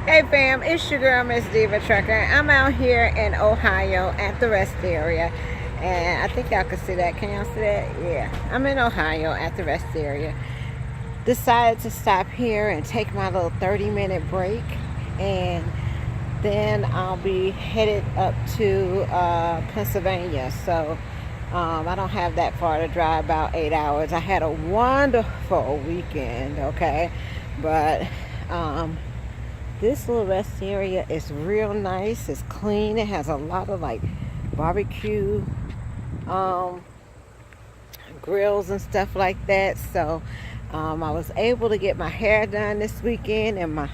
Hey fam, it's your girl Miss Diva Trucker. I'm out here in Ohio at the rest area, and I think y'all can see that. Can y'all see that? Yeah, I'm in Ohio at the rest area. Decided to stop here and take my little 30-minute break, and then I'll be headed up to Pennsylvania. So I don't have that far to drive, about 8 hours. I had a wonderful weekend, okay, but this little rest area is real nice. It's clean. It has a lot of like barbecue grills and stuff like that. So I was able to get my hair done this weekend, and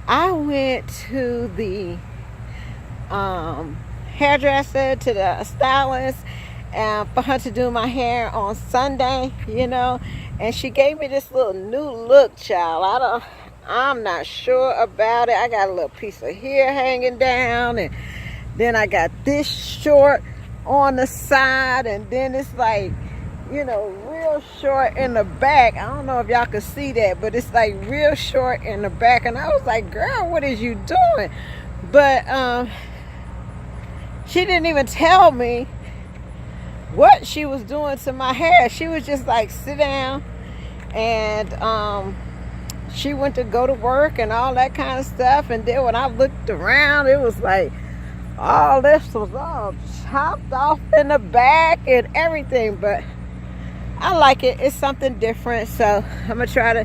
I went to the hairdresser, to the stylist, for her to do my hair on Sunday, and she gave me this little new look, child. I'm not sure about it. I got a little piece of hair hanging down, and then I got this short on the side, and then it's like, real short in the back. I don't know if y'all can see that, but it's like real short in the back. And I was like, girl, what is you doing? But she didn't even tell me what she was doing to my hair. She was just like, sit down, and she went to go to work and all that kind of stuff. And then when I looked around, it was like all this was all chopped off in the back and everything. But I like it. It's something different. So I'm going to try to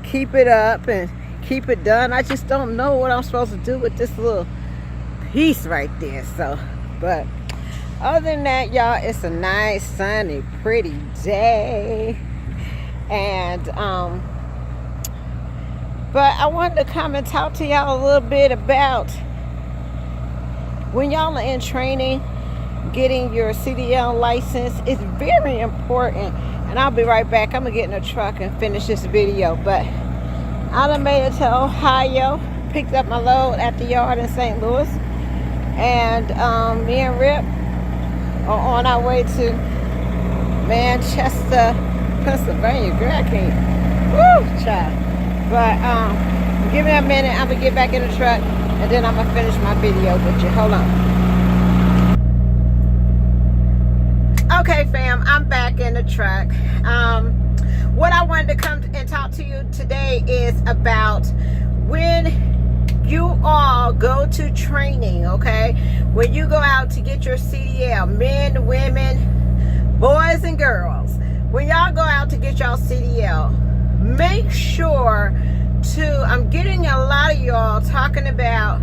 keep it up and keep it done. I just don't know what I'm supposed to do with this little piece right there. So, but other than that, y'all, it's a nice, sunny, pretty day. And, but I wanted to come and talk to y'all a little bit about when y'all are in training, getting your CDL license. It's very important. And I'll be right back. I'm going to get in the truck and finish this video. But I done made it to Ohio, picked up my load at the yard in St. Louis. And me and Rip are on our way to Manchester, Pennsylvania. Girl, I can't. Woo, child. But give me a minute. I'm going to get back in the truck, and then I'm going to finish my video with you. Hold on. Okay, fam, I'm back in the truck. What I wanted to come and talk to you today is about when you all go to training, okay? When you go out to get your CDL, men, women, boys, and girls. When y'all go out to get y'all CDL, make sure I'm getting a lot of y'all talking about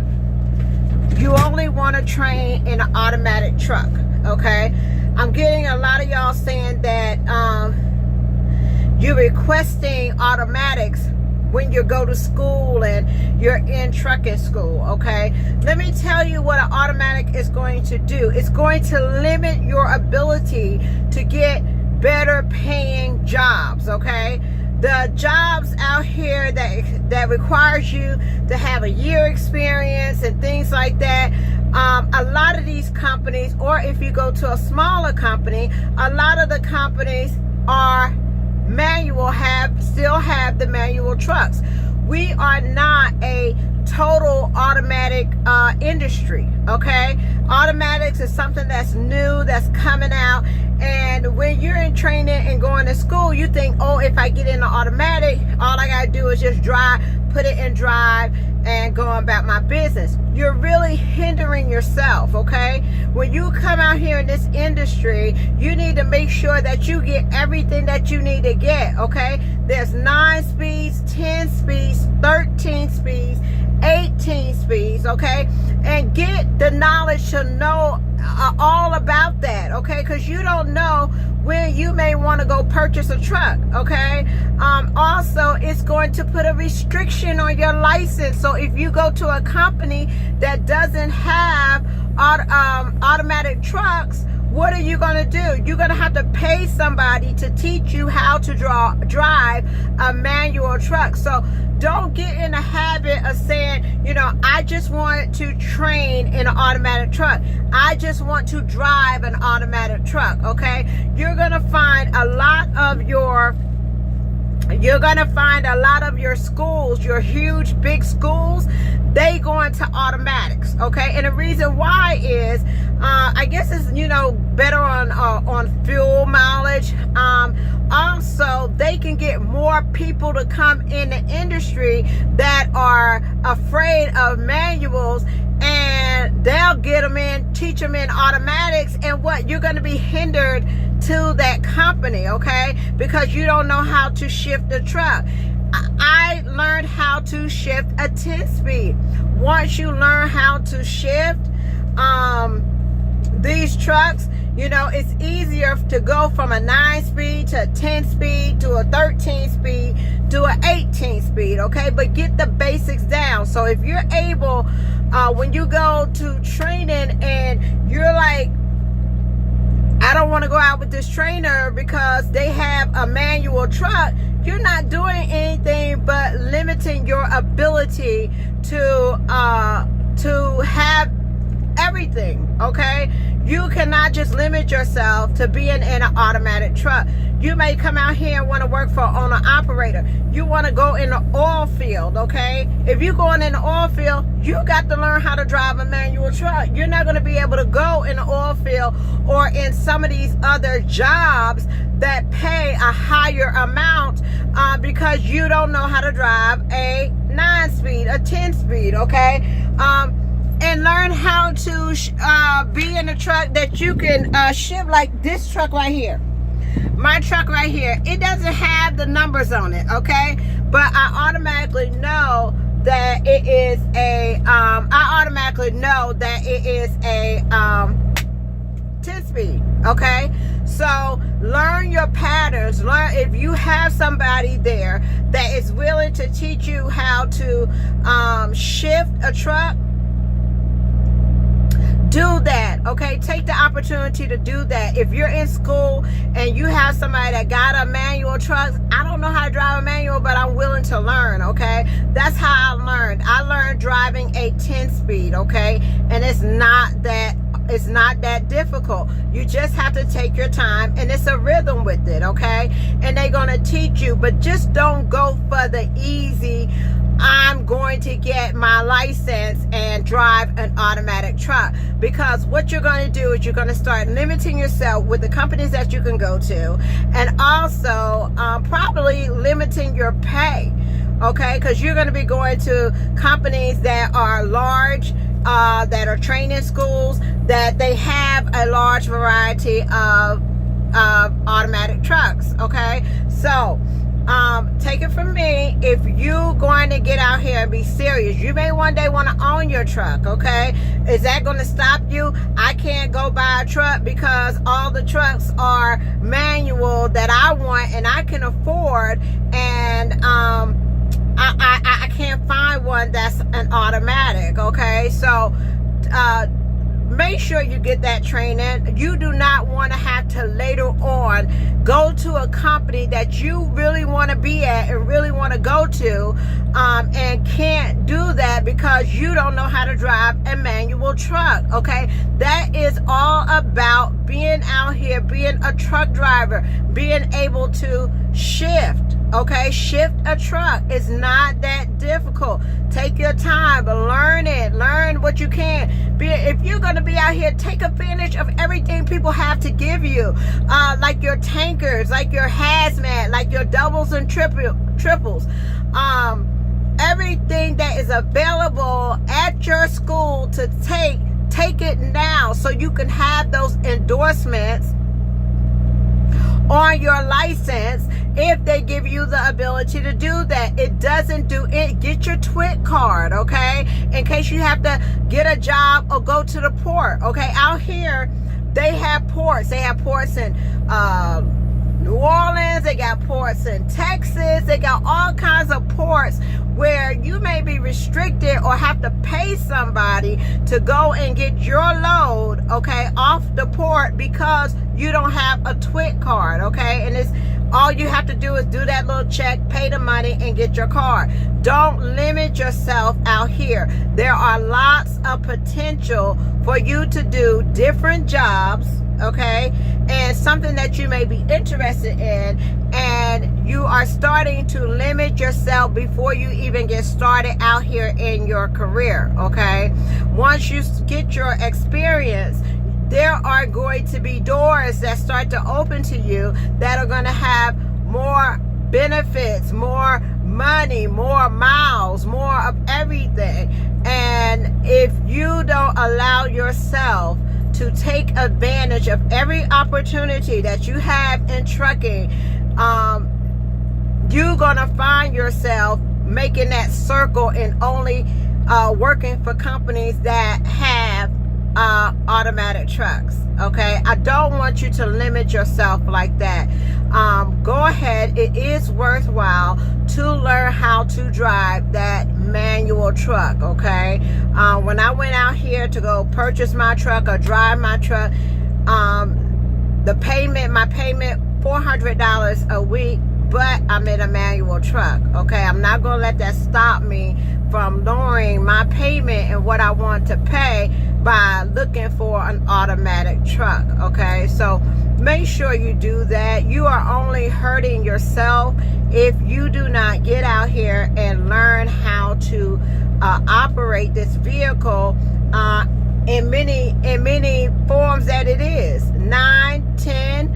you only want to train in an automatic truck, okay? I'm getting a lot of y'all saying that you're requesting automatics when you go to school and you're in trucking school, okay? Let me tell you what an automatic is going to do. It's going to limit your ability to get better paying jobs, okay? The jobs out here that requires you to have a year experience and things like that, a lot of these companies, or if you go to a smaller company, a lot of the companies are manual, still have the manual trucks. We are not a total automatic industry, okay? Automatics is something that's new, that's coming out. And when you're in training and going to school, you think, oh, if I get in the automatic, all I gotta do is just drive, put it in drive, and go about my business. You're really hindering yourself, okay? When you come out here in this industry, you need to make sure that you get everything that you need to get, okay? There's 9 speeds, 10 speeds, 13 speeds, 18 speeds, okay? And get the knowledge to know all about that, okay? Because you don't know when you may want to go purchase a truck, okay? Also, it's going to put a restriction on your license. So if you go to a company that doesn't have automatic trucks, what are you going to do? You're going to have to pay somebody to teach you how to drive a manual truck. So don't get in the habit of saying, I just want to train in an automatic truck. I just want to drive an automatic truck, okay? You're going to find a lot of your schools schools, your huge big schools, they go into automatics, okay? And the reason why is, I guess it's, better on fuel mileage. Also, they can get more people to come in the industry that are afraid of manuals, and they'll get them in, teach them in automatics, and what, you're going to be hindered to that company, okay? Because you don't know how to shift the truck. I learned how to shift a 10-speed. Once you learn how to shift these trucks, it's easier to go from a 9-speed to a 10-speed to a 13-speed to an 18-speed, okay? But get the basics down. So if you're able, when you go to training and you're like, I don't want to go out with this trainer because they have a manual truck, you're not doing anything but limiting your ability to have everything, okay? You cannot just limit yourself to being in an automatic truck. You may come out here and want to work for an owner-operator. You want to go in the oil field, okay? If you're going in the oil field, you got to learn how to drive a manual truck. You're not going to be able to go in the oil field or in some of these other jobs that pay a higher amount because you don't know how to drive a 9-speed, a 10-speed, okay? And learn how to be in a truck that you can shift, like this truck right here. My truck right here, it doesn't have the numbers on it, okay? But I automatically know that it is a 10-speed, okay? So learn your patterns. Learn if you have somebody there that is willing to teach you how to shift a truck. Do that, okay? Take the opportunity to do that. If you're in school and you have somebody that got a manual truck, I don't know how to drive a manual, but I'm willing to learn, okay? That's how I learned. I learned driving a 10-speed, okay? And it's not that difficult. You just have to take your time, and it's a rhythm with it, okay? And they're gonna teach you, but just don't go for the easy, I'm going to get my license and drive an automatic truck. Because what you're going to do is you're going to start limiting yourself with the companies that you can go to, and also probably limiting your pay, okay? Because you're going to be going to companies that are large, that are training schools, that they have a large variety of automatic trucks, okay? So take it from me, if you're going to get out here and be serious, you may one day want to own your truck, okay? Is that going to stop you? I can't go buy a truck because all the trucks are manual that I want and I can afford, and I can't find one that's an automatic, okay? So make sure you get that training. You do not want to have to later on go to a company that you really want to be at and really want to go to, and can't do that because you don't know how to drive a manual truck, okay? That is all about being out here, being a truck driver, being able to shift, okay? Shift a truck. It's not that difficult. Take your time, but learn it. Learn what you can. If you're going to be out here, take advantage of everything people have to give you, like your tankers, like your hazmat, like your doubles and triples. Everything that is available at your school to take it now so you can have those endorsements on your license if they give you the ability to do that. It doesn't do it. Get your TWIC card, okay? In case you have to get a job or go to the port, okay? Out here, they have ports. They have ports in New Orleans. They got ports in Texas. They got all kinds of ports where you may be restricted or have to pay somebody to go and get your load, okay, off the port because you don't have a TWIC card, okay? And it's all you have to do is do that little check, pay the money, and get your card. Don't limit yourself out here. There are lots of potential for you to do different jobs, okay, and something that you may be interested in, and you are starting to limit yourself before you even get started out here in your career, okay? Once you get your experience, there are going to be doors that start to open to you that are going to have more benefits, more money, more miles, more of everything. And if you don't allow yourself to take advantage of every opportunity that you have in trucking, you're gonna find yourself making that circle and only working for companies that have automatic trucks. Okay, I don't want you to limit yourself like that. Go ahead, it is worthwhile to learn how to drive that manual truck. Okay, when I went out here to go purchase my truck or drive my truck, my payment $400 a week, but I'm in a manual truck. Okay, I'm not gonna let that stop me from lowering my payment and what I want to pay by looking for an automatic truck. Okay, so make sure you do that. You are only hurting yourself if you do not get out here and learn how to operate this vehicle in many forms that it is: 9, 10,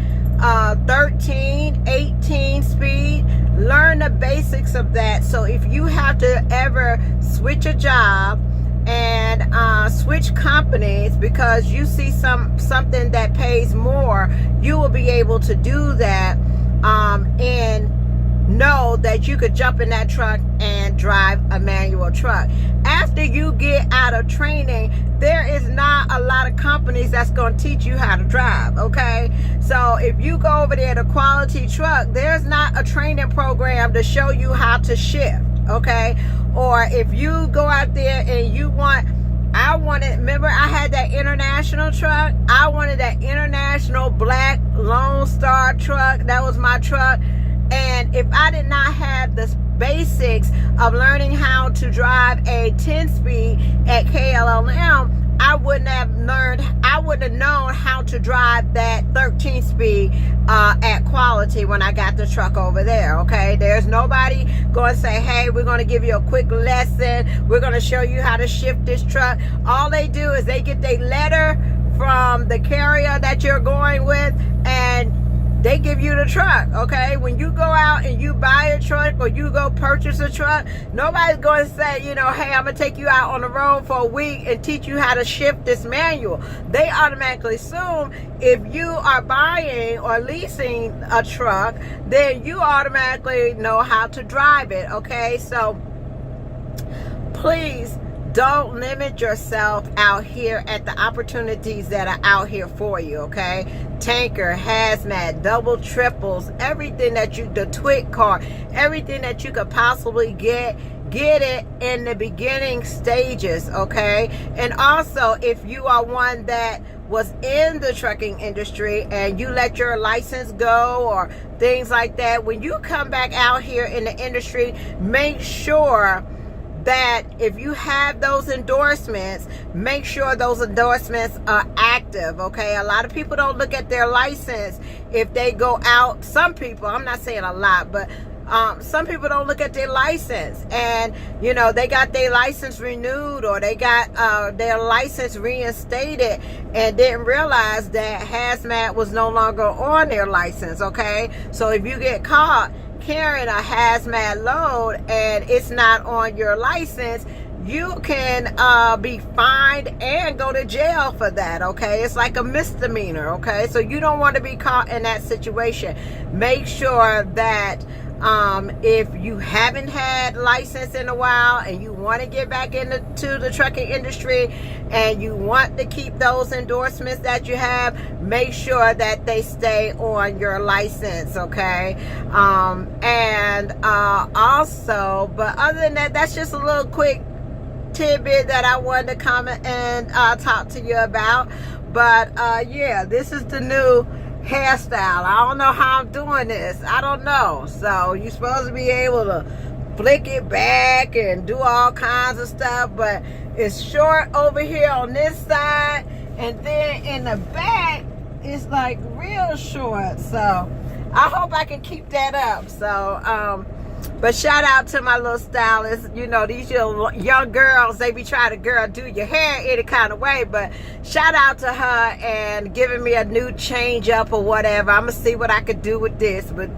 13, 18 speed. Learn the basics of that. So if you have to ever switch a job and switch companies because you see something that pays more, you will be able to do that and know that you could jump in that truck and drive a manual truck. After you get out of training, there is not a lot of companies that's going to teach you how to drive. Okay, so if you go over there to Quality Truck, there's not a training program to show you how to shift. Okay, or if you go out there and remember I had that international truck. I wanted that international black Lone Star truck. That was my truck. And if I did not have the basics of learning how to drive a 10-speed at KLLM, I wouldn't have known how to drive that 13-speed at Quality when I got the truck over there. Okay, there's nobody going to say, hey, we're going to give you a quick lesson, we're going to show you how to shift this truck. All they do is they get their letter from the carrier that you're going with, and they give you the truck. Okay, when you go out and you buy a truck or you go purchase a truck, nobody's going to say, hey, I'm going to take you out on the road for a week and teach you how to shift this manual. They automatically assume if you are buying or leasing a truck, then you automatically know how to drive it. Okay, so please don't limit yourself out here at the opportunities that are out here for you. Okay, tanker, hazmat, double, triples, everything that the twit car, everything that you could possibly get it in the beginning stages. Okay, and also if you are one that was in the trucking industry and you let your license go or things like that, when you come back out here in the industry, make sure that if you have those endorsements, make sure those endorsements are active. Okay, a lot of people don't look at their license if they go out. Some people, I'm not saying a lot, but some people don't look at their license, and they got their license renewed or they got their license reinstated and didn't realize that hazmat was no longer on their license. Okay, so if you get caught carrying a hazmat load and it's not on your license, you can be fined and go to jail for that. Okay, it's like a misdemeanor. Okay, so you don't want to be caught in that situation. Make sure that if you haven't had license in a while and you want to get back into the trucking industry and you want to keep those endorsements that you have, make sure that they stay on your license. Okay, and also, but other than that, that's just a little quick tidbit that I wanted to comment and talk to you about. But yeah, this is the new hairstyle. I don't know how I'm doing this. I don't know. So you're supposed to be able to flick it back and do all kinds of stuff, but it's short over here on this side, and then in the back is like real short. So I hope I can keep that up. So but shout out to my little stylist. You know, these young girls, they be trying to do your hair any kind of way. But shout out to her and giving me a new change up or whatever. I'm gonna see what I could do with this. But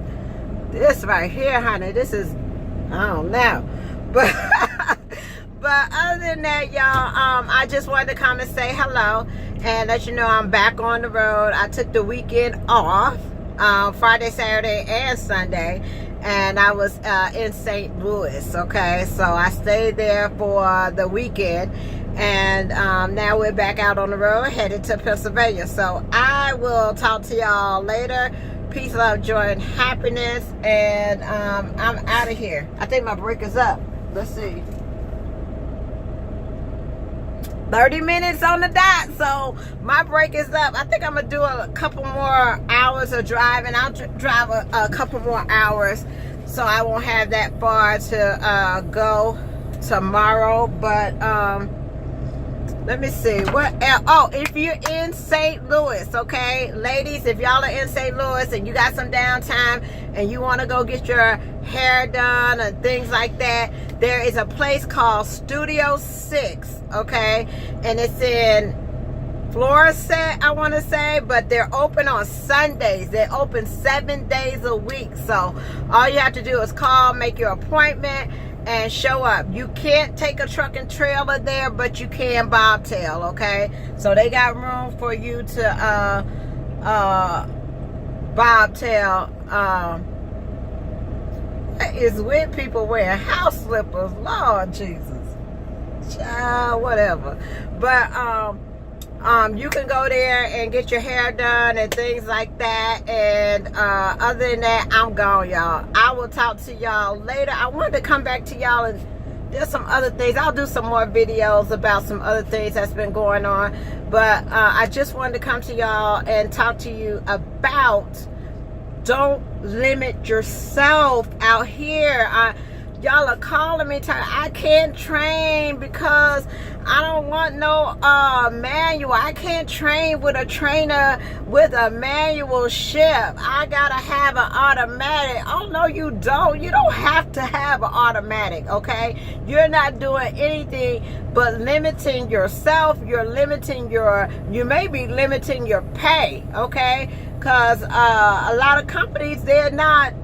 this right here, honey, this is, I don't know. But but other than that, y'all, I just wanted to come and say hello and let you know I'm back on the road. I took the weekend off, Friday, Saturday, and Sunday. And I was in St. Louis, okay? So I stayed there for the weekend. And now we're back out on the road, headed to Pennsylvania. So I will talk to y'all later. Peace, love, joy, and happiness. And I'm out of here. I think my break is up. Let's see. 30 minutes on the dot, so my break is up. I think I'm gonna do a couple more hours of driving. I'll drive a couple more hours, so I won't have that far to go tomorrow. But let me see what else. Oh, if you're in St. Louis, okay, ladies, if y'all are in St. Louis and you got some downtime and you want to go get your hair done and things like that, there is a place called Studio 6, okay, and it's in Florissant, I want to say, but they're open on Sundays. They're open 7 days a week. So all you have to do is call, make your appointment, and show up. You can't take a truck and trailer there, but you can bobtail, okay? So they got room for you to bobtail. What is with people wearing house slippers? Lord Jesus. Child, whatever. But you can go there and get your hair done and things like that. And other than that, I'm gone, y'all. I will talk to y'all later. I wanted to come back to y'all and there's some other things. I'll do some more videos about some other things that's been going on. But I just wanted to come to y'all and talk to you about don't limit yourself out here. Y'all are calling me, I can't train because I don't want no manual. I can't train with a trainer with a manual shift. I gotta have an automatic. Oh no, you don't. You don't have to have an automatic, okay? You're not doing anything but limiting yourself. You may be limiting your pay, okay? Because a lot of companies, they're not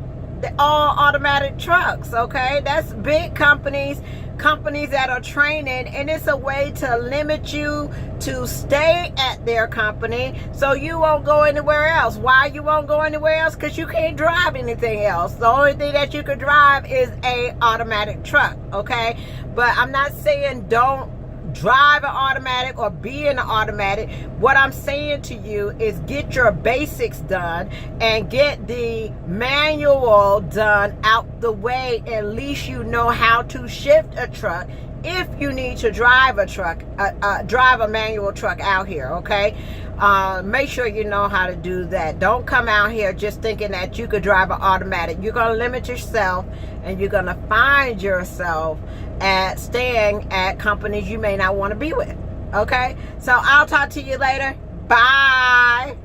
all automatic trucks, okay? That's big companies that are training, and it's a way to limit you to stay at their company so you won't go anywhere else. Why you won't go anywhere else? Because you can't drive anything else. The only thing that you could drive is a automatic truck, okay? But I'm not saying don't drive an automatic or be in an automatic. What I'm saying to you is get your basics done and get the manual done out the way. At least you know how to shift a truck if you need to drive a truck, drive a manual truck out here, okay? Make sure you know how to do that. Don't come out here just thinking that you could drive an automatic. You're going to limit yourself, and you're going to find yourself at staying at companies you may not want to be with, okay? So I'll talk to you later. Bye.